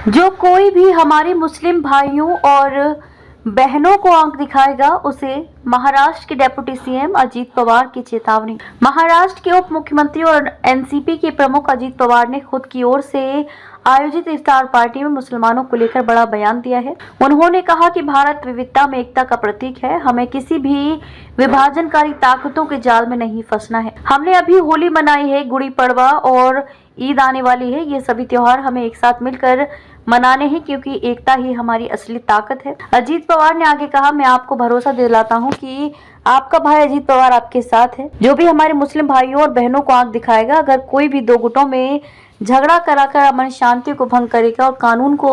जो कोई भी हमारे मुस्लिम भाइयों और बहनों को आंख दिखाएगा उसे महाराष्ट्र के डिप्टी सीएम अजीत पवार की चेतावनी। महाराष्ट्र के उप मुख्यमंत्री और एनसीपी के प्रमुख अजीत पवार ने खुद की ओर से आयोजित इफ्तार पार्टी में मुसलमानों को लेकर बड़ा बयान दिया है। उन्होंने कहा कि भारत विविधता में एकता का प्रतीक है, हमें किसी भी विभाजनकारी ताकतों के जाल में नहीं फंसना है। हमने अभी होली मनाई है, गुड़ी पड़वा और ईद आने वाली है। ये सभी त्योहार हमें एक साथ मिलकर मनाने हैं क्योंकि एकता ही हमारी असली ताकत है। अजीत पवार ने आगे कहा, मैं आपको भरोसा दिलाता हूं कि आपका भाई अजीत पवार आपके साथ है। जो भी हमारे मुस्लिम भाइयों और बहनों को आंख दिखाएगा, अगर कोई भी दो गुटों में झगड़ा कराकर अमन शांति को भंग करेगा और कानून को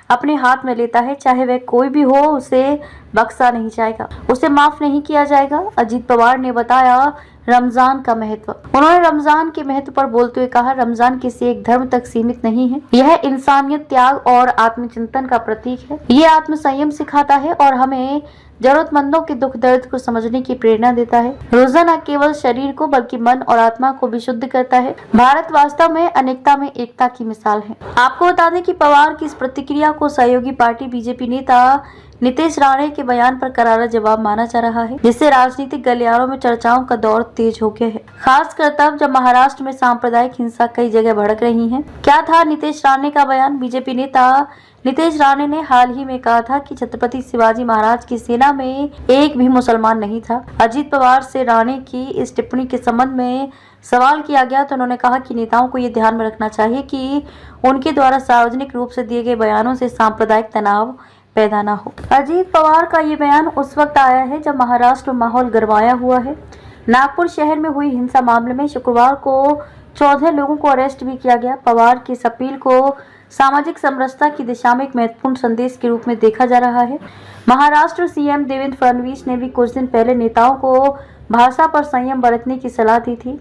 अपने हाथ में लेता है, चाहे वह कोई भी हो, उसे बख्शा नहीं जाएगा, उसे माफ नहीं किया जाएगा। अजीत पवार ने बताया रमजान का महत्व। उन्होंने रमजान के महत्व पर बोलते हुए कहा, रमजान किसी एक धर्म तक सीमित नहीं है, यह इंसानियत, त्याग और आत्मचिंतन का प्रतीक है। ये आत्म संयम सिखाता है और हमें जरूरतमंदों के दुख दर्द को समझने की प्रेरणा देता है। रोजा न केवल शरीर को बल्कि मन और आत्मा को भी शुद्ध करता है। भारत वास्तव में अनेकता में एकता की मिसाल है। आपको बता दें कि पवार की इस प्रतिक्रिया को सहयोगी पार्टी बीजेपी नेता नीतीश राणे के बयान पर करारा जवाब माना जा रहा है, जिससे राजनीतिक गलियारों में चर्चाओं का दौर तेज हो गया है, खासकर तब जब महाराष्ट्र में सांप्रदायिक हिंसा कई जगह भड़क रही है। क्या था नीतीश राणे का बयान? बीजेपी नेता नीतीश राणे ने हाल ही में कहा था कि छत्रपति शिवाजी महाराज की सेना में एक भी मुसलमान नहीं था। अजीत पवार से राणे की इस टिप्पणी के संबंध में सवाल किया गया तो उन्होंने कहा कि नेताओं को ये ध्यान में रखना चाहिए कि उनके द्वारा सार्वजनिक रूप से दिए गए बयानों से सांप्रदायिक तनाव पैदा न हो। अजीत पवार का ये बयान उस वक्त आया है जब महाराष्ट्र में माहौल गरमाया हुआ है। नागपुर शहर में हुई हिंसा मामले में शुक्रवार को 14 लोगों को अरेस्ट भी किया गया। पवार की इस अपील को सामाजिक समरसता की दिशा में एक महत्वपूर्ण संदेश के रूप में देखा जा रहा है। महाराष्ट्र सीएम देवेंद्र फडणवीस ने भी कुछ दिन पहले नेताओं को भाषा पर संयम बरतने की सलाह दी थी।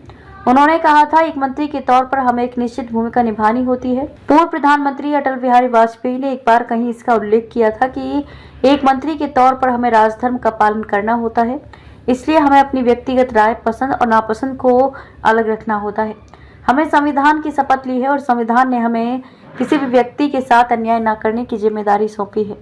उन्होंने कहा था, एक मंत्री के तौर पर हमें एक निश्चित भूमिका निभानी होती है। पूर्व प्रधानमंत्री अटल बिहारी वाजपेयी ने एक बार कहीं इसका उल्लेख किया था कि एक मंत्री के तौर पर हमें राजधर्म का पालन करना होता है, इसलिए हमें अपनी व्यक्तिगत राय, पसंद और नापसंद को अलग रखना होता है। हमें संविधान की शपथ ली है और संविधान ने हमें किसी भी व्यक्ति के साथ अन्याय न करने की जिम्मेदारी सौंपी है।